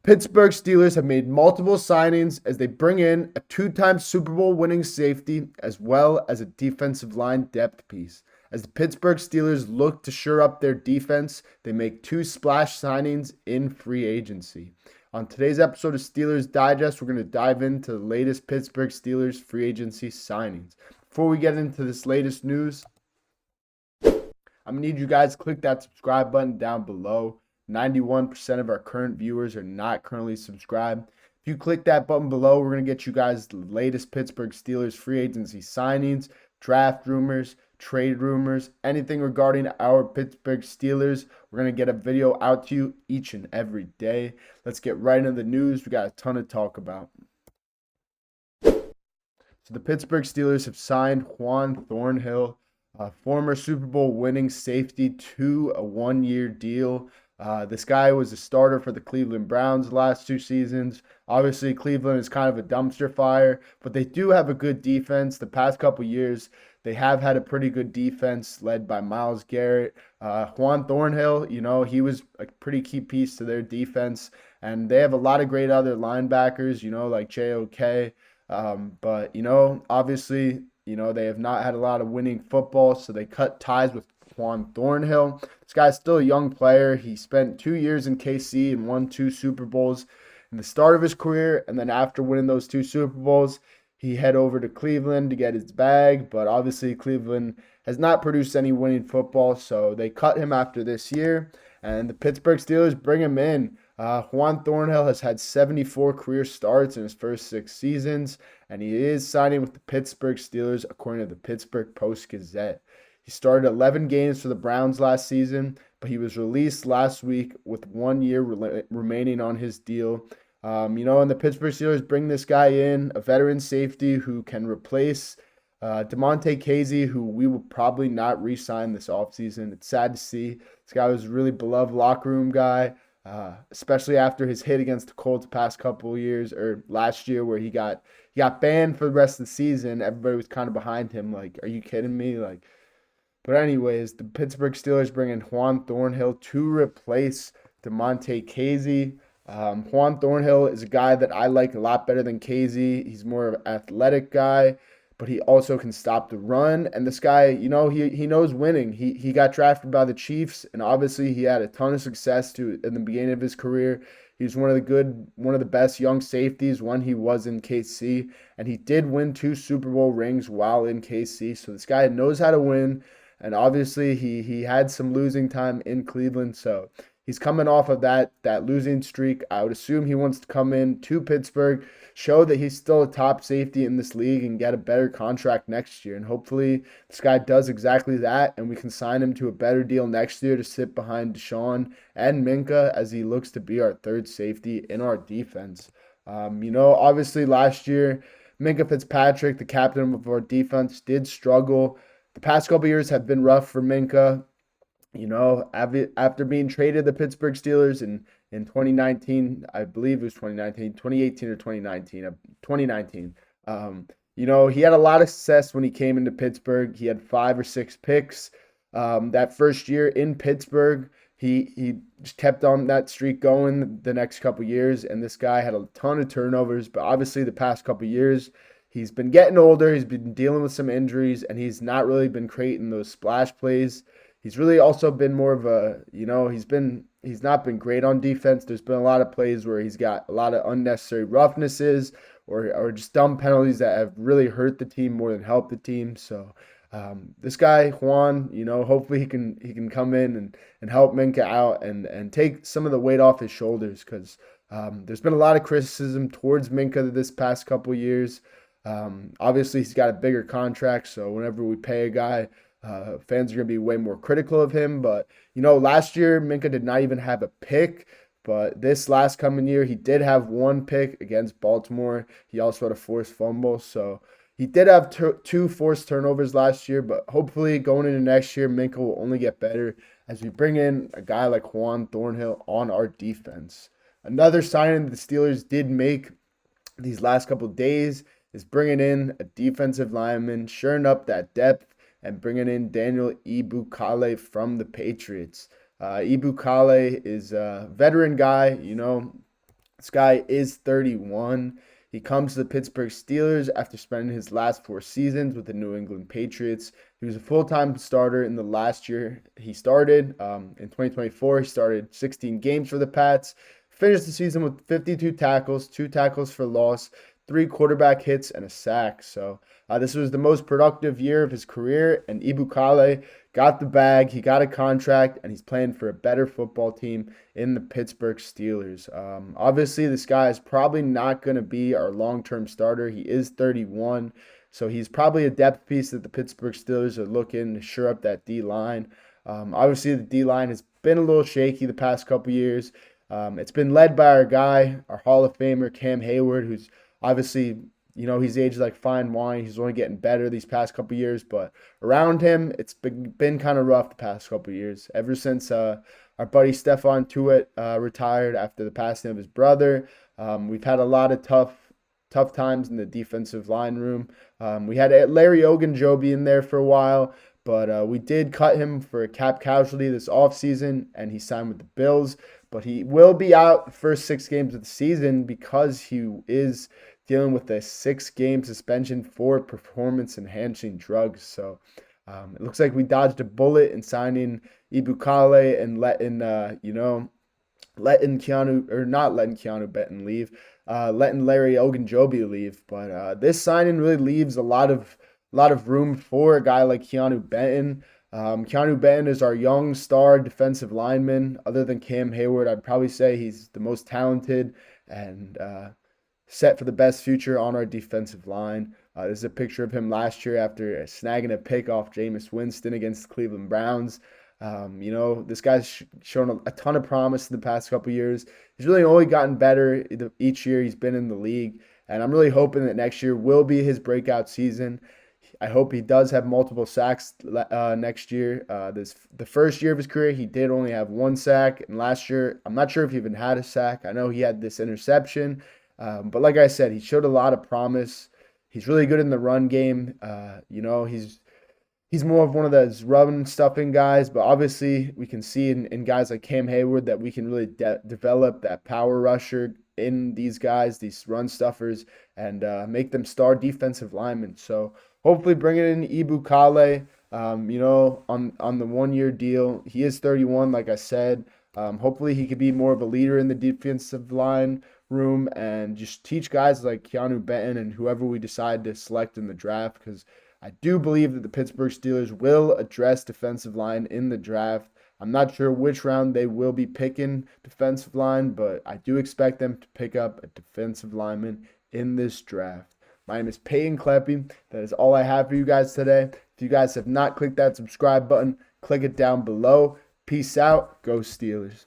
Pittsburgh Steelers have made multiple signings as they bring in a two-time Super Bowl winning safety as well as a defensive line depth piece. As the Pittsburgh Steelers look to shore up their defense, they make two splash signings in free agency. On today's episode of Steelers Digest, we're going to dive into the latest Pittsburgh Steelers free agency signings. Before we get into this latest news, I'm going to need you guys to click that subscribe button down below. 91% of our current viewers are not currently subscribed. If you click that button below, we're going to get you guys the latest Pittsburgh Steelers free agency signings, draft rumors, trade rumors, anything regarding our Pittsburgh Steelers. We're going to get a video out to you each and every day. Let's get right into the news. We got a ton to talk about. So the Pittsburgh Steelers have signed Juan Thornhill, a former Super Bowl winning safety, to a one-year deal. This guy was a starter for the Cleveland Browns the last two seasons. Obviously, Cleveland is kind of a dumpster fire, but they do have a good defense. The past couple years, they have had a pretty good defense led by Myles Garrett. Juan Thornhill, he was a pretty key piece to their defense, and they have a lot of great other linebackers, like JOK. But, obviously, they have not had a lot of winning football, so they cut ties with Juan Thornhill. This guy's still a young player. He spent 2 years in KC and won 2 Super Bowls in the start of his career, and then after winning those 2 Super Bowls, he head over to Cleveland to get his bag, but obviously Cleveland has not produced any winning football, so they cut him after this year, and the Pittsburgh Steelers bring him in. Juan Thornhill has had 74 career starts in his first 6 seasons, and he is signing with the Pittsburgh Steelers according to the Pittsburgh Post-Gazette. He started 11 games for the Browns last season, but he was released last week with 1 year remaining on his deal. And the Pittsburgh Steelers bring this guy in, a veteran safety who can replace Damontae Kazee, who we will probably not re-sign this offseason. It's sad to see. This guy was a really beloved locker room guy, especially after his hit against the Colts the past couple of years, or last year where he got banned for the rest of the season. Everybody was kind of behind him, like, are you kidding me? But anyways, the Pittsburgh Steelers bring in Juan Thornhill to replace Damontae Kazee. Juan Thornhill is a guy that I like a lot better than Kazee. He's more of an athletic guy, but he also can stop the run. And this guy, he knows winning. He got drafted by the Chiefs, and obviously he had a ton of success in the beginning of his career. He's one of the best young safeties when he was in KC, and he did win 2 Super Bowl rings while in KC. So this guy knows how to win. And obviously, he had some losing time in Cleveland, so he's coming off of that losing streak. I would assume he wants to come in to Pittsburgh, show that he's still a top safety in this league, and get a better contract next year. And hopefully, this guy does exactly that, and we can sign him to a better deal next year to sit behind Deshaun and Minka as he looks to be our third safety in our defense. Obviously, last year, Minka Fitzpatrick, the captain of our defense, did struggle. The past couple years have been rough for Minka. After being traded the Pittsburgh Steelers in 2019, I believe it was 2018 or 2019. He had a lot of success when he came into Pittsburgh. He had 5 or 6 picks. That first year in Pittsburgh, he just kept on that streak going the next couple years, and this guy had a ton of turnovers. But obviously, the past couple years, he's been getting older. He's been dealing with some injuries, and he's not really been creating those splash plays. He's really also been more of a, he's not been great on defense. There's been a lot of plays where he's got a lot of unnecessary roughnesses or just dumb penalties that have really hurt the team more than helped the team. So this guy, Juan, hopefully he can come in and help Minka out and take some of the weight off his shoulders, because there's been a lot of criticism towards Minka this past couple years. Obviously, he's got a bigger contract, so whenever we pay a guy, fans are going to be way more critical of him. But, last year, Minka did not even have a pick. But this last coming year, he did have 1 pick against Baltimore. He also had a forced fumble. So he did have 2 forced turnovers last year. But hopefully, going into next year, Minka will only get better as we bring in a guy like Juan Thornhill on our defense. Another signing the Steelers did make these last couple of days is bringing in a defensive lineman, shoring up that depth, and bringing in Daniel Ibukale from the Patriots. Ibukale is a veteran guy, This guy is 31. He comes to the Pittsburgh Steelers after spending his last 4 seasons with the New England Patriots. He was a full-time starter in the last year he started. In 2024, he started 16 games for the Pats. Finished the season with 52 tackles, 2 tackles for loss, 3 quarterback hits, and a sack. So this was the most productive year of his career, and Ibukale got the bag. He got a contract, and he's playing for a better football team in the Pittsburgh Steelers. Obviously, this guy is probably not going to be our long-term starter. He is 31, so he's probably a depth piece that the Pittsburgh Steelers are looking to shore up that D-line. Obviously, the D-line has been a little shaky the past couple years. It's been led by our guy, our Hall of Famer, Cam Hayward, who's obviously, he's aged like fine wine. He's only getting better these past couple years, but around him, it's been kind of rough the past couple years. Ever since our buddy Stephon Tuitt retired after the passing of his brother, we've had a lot of tough times in the defensive line room. We had Larry Ogunjobi in there for a while, but we did cut him for a cap casualty this offseason, and he signed with the Bills. But he will be out the first 6 games of the season because he is dealing with a 6-game suspension for performance-enhancing drugs. So it looks like we dodged a bullet in signing Ibukale and letting Keanu Benton leave, letting Larry Ogunjobi leave. But this signing really leaves a lot of room for a guy like Keanu Benton. Keanu Benton is our young star defensive lineman. Other than Cam Hayward, I'd probably say he's the most talented and set for the best future on our defensive line. This is a picture of him last year after snagging a pick off Jameis Winston against the Cleveland Browns. This guy's shown a ton of promise in the past couple years. He's really only gotten better each year he's been in the league, and I'm really hoping that next year will be his breakout season. I hope he does have multiple sacks next year. The first year of his career, he did only have 1 sack, and last year, I'm not sure if he even had a sack. I know he had this interception, but like I said, he showed a lot of promise. He's really good in the run game. He's more of one of those run stuffing guys, but obviously we can see in guys like Cam Hayward that we can really develop that power rusher in these guys, these run stuffers, and make them star defensive linemen. So hopefully bringing in Ibukale, on the 1-year deal. He is 31, like I said. Hopefully he could be more of a leader in the defensive line room and just teach guys like Keanu Benton and whoever we decide to select in the draft, because I do believe that the Pittsburgh Steelers will address defensive line in the draft. I'm not sure which round they will be picking defensive line, but I do expect them to pick up a defensive lineman in this draft. My name is Peyton Kleppy. That is all I have for you guys today. If you guys have not clicked that subscribe button, click it down below. Peace out. Go Steelers.